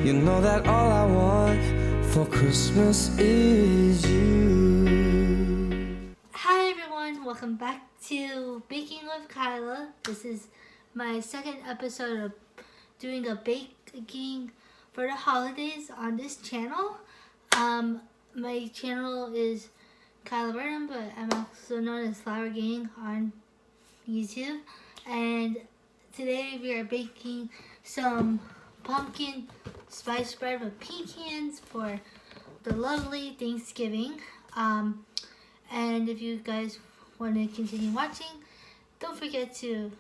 You know that all I want for Christmas is you. Hi everyone, welcome back to Baking with Kyla. This is my second episode of doing a baking for the holidays on this channel. My channel is Kyla Burnham, but I'm also known as Flower Gang on YouTube. And today we are baking some pumpkin spice bread with pecans for the lovely Thanksgiving. And if you guys want to continue watching, don't forget to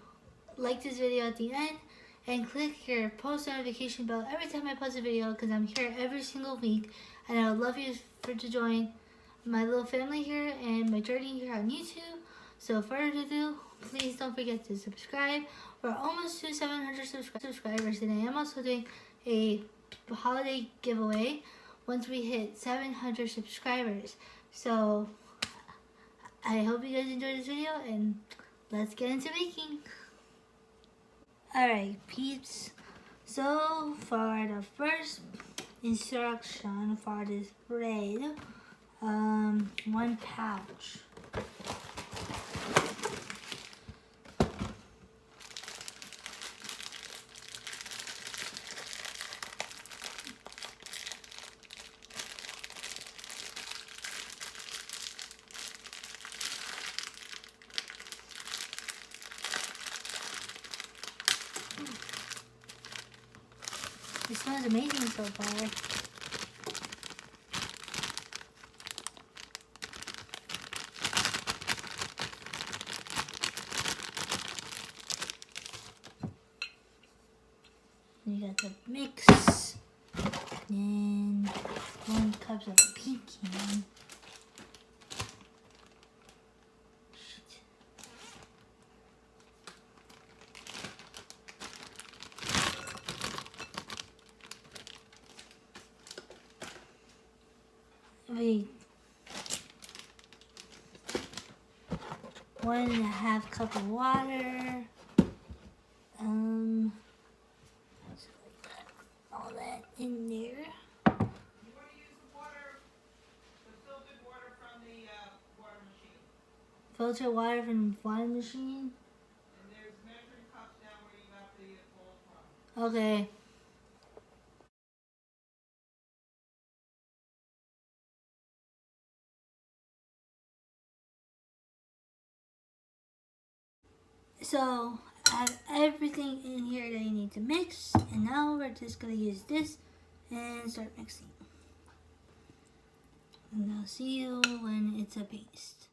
like this video at the end and click your post notification bell every time I post a video, because I'm here every single week and I would love you to join my little family here and my journey here on YouTube. So further ado, please don't forget to subscribe. We're almost to 700 subscribers, and I am also doing a holiday giveaway once we hit 700 subscribers. So I hope you guys enjoyed this video, and let's get into baking. Alright peeps, so for the first instruction for this bread, 1 pouch. It smells amazing so far. You got the mix, and 1 cup of pecan. Wait, 1.5 cup of water. All that in there. You want to use the water, the filtered water from the water machine. Filter water from the water machine. And there's measuring cups down where you got the bowl from. Okay. So add everything in here that you need to mix, and now we're just gonna use this and start mixing. And I'll see you when it's a paste.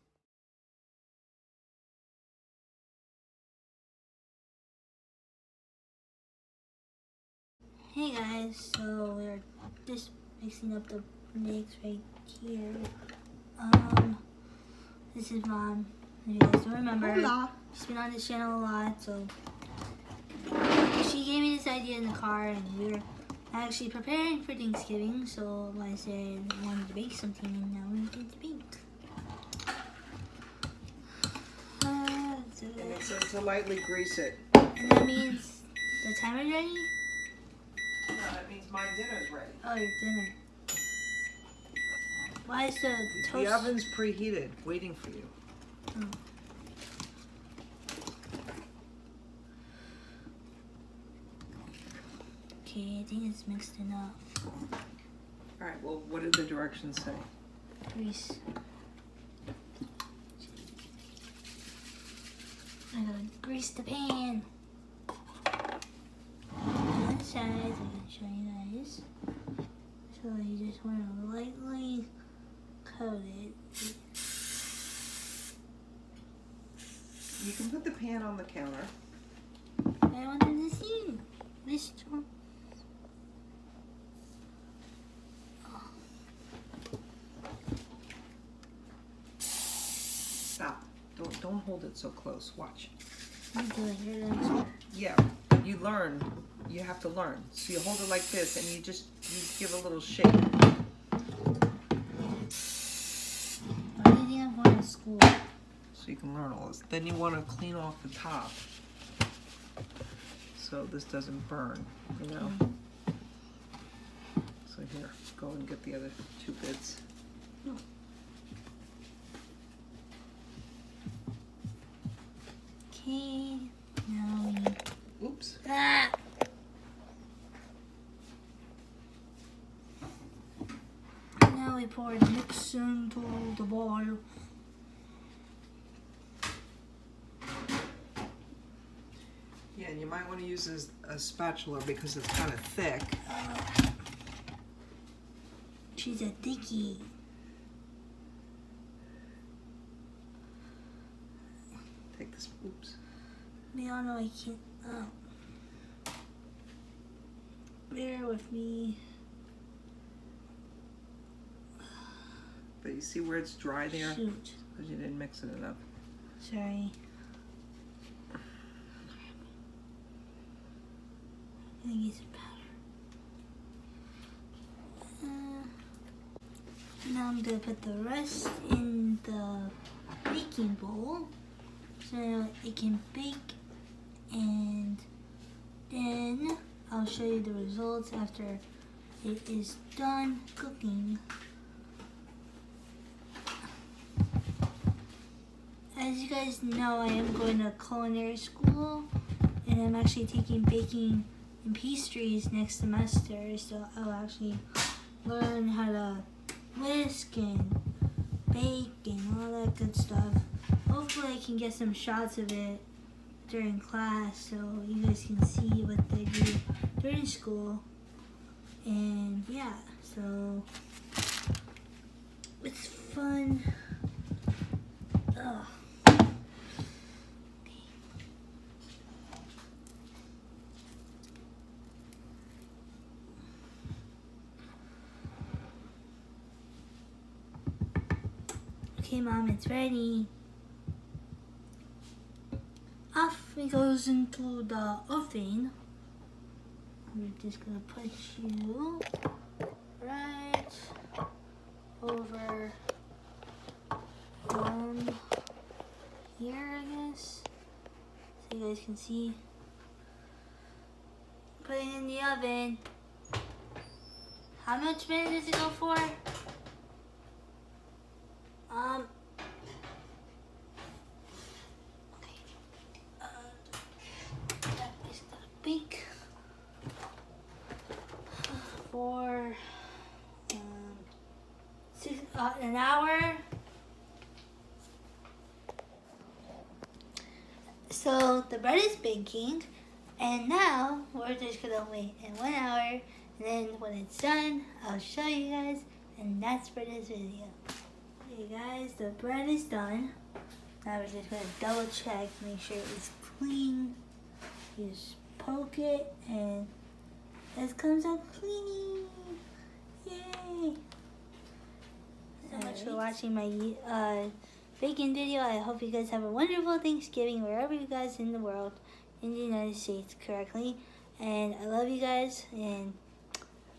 Hey guys, so we're just mixing up the mix right here. This is Mom. You guys don't remember. Hola. She's been on this channel a lot, so she gave me this idea in the car, and we were actually preparing for Thanksgiving. So I said I wanted to bake something, and now we're going to bake. And it says to lightly grease it. And that means the timer's ready? No, that means my dinner's ready. Oh, your dinner. Why is the toast? The oven's preheated, waiting for you. Oh. Okay, I think it's mixed enough. Alright, well, what did the directions say? Grease. I gotta grease the pan. On the sides, I'm gonna show you guys. So you just want to lightly coat it. You can put the pan on the counter. I wanted to see this one. Stop. Don't hold it so close. Watch. I'm doing it. Yeah, you learn. You have to learn. So you hold it like this, and you give a little shake. Why do you think I'm going to school? So you can learn all this. Then you want to clean off the top, so this doesn't burn. You know. and get the other 2 bits. Okay, now we... Oops. Ah! Now we pour the mix into the bowl. Yeah, and you might want to use a spatula because it's kind of thick. She's a dickie. Take this. Oops. Me, I know I can't. Bear with me. But you see where it's dry there? Shoot. Because you didn't mix it enough. Sorry. I need some powder. Now I'm gonna put the rest in the baking bowl so it can bake, and then I'll show you the results after it is done cooking. As you guys know, I am going to culinary school, and I'm actually taking baking and pastries next semester, so I'll actually learn how to whisk and bake and all that good stuff. Hopefully I can get some shots of it during class so you guys can see what they do during school. And yeah, so it's fun. Ugh. Okay, Mom, it's ready. Off it goes into the oven. We're just gonna put you right over here, I guess, so you guys can see. Put it in the oven. How much minutes does it go for? That is gonna bake for an hour. So the bread is baking, and now we're just gonna wait in 1 hour, and then when it's done, I'll show you guys, and that's for this video. Okay guys, the bread is done. Now we're just gonna double check, make sure it's clean. You just poke it, and it comes out clean. Yay! So much for watching my baking video. I hope you guys have a wonderful Thanksgiving wherever you guys in the world, in the United States correctly. And I love you guys, and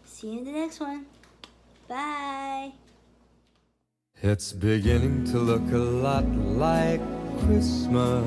see you in the next one. Bye! It's beginning to look a lot like Christmas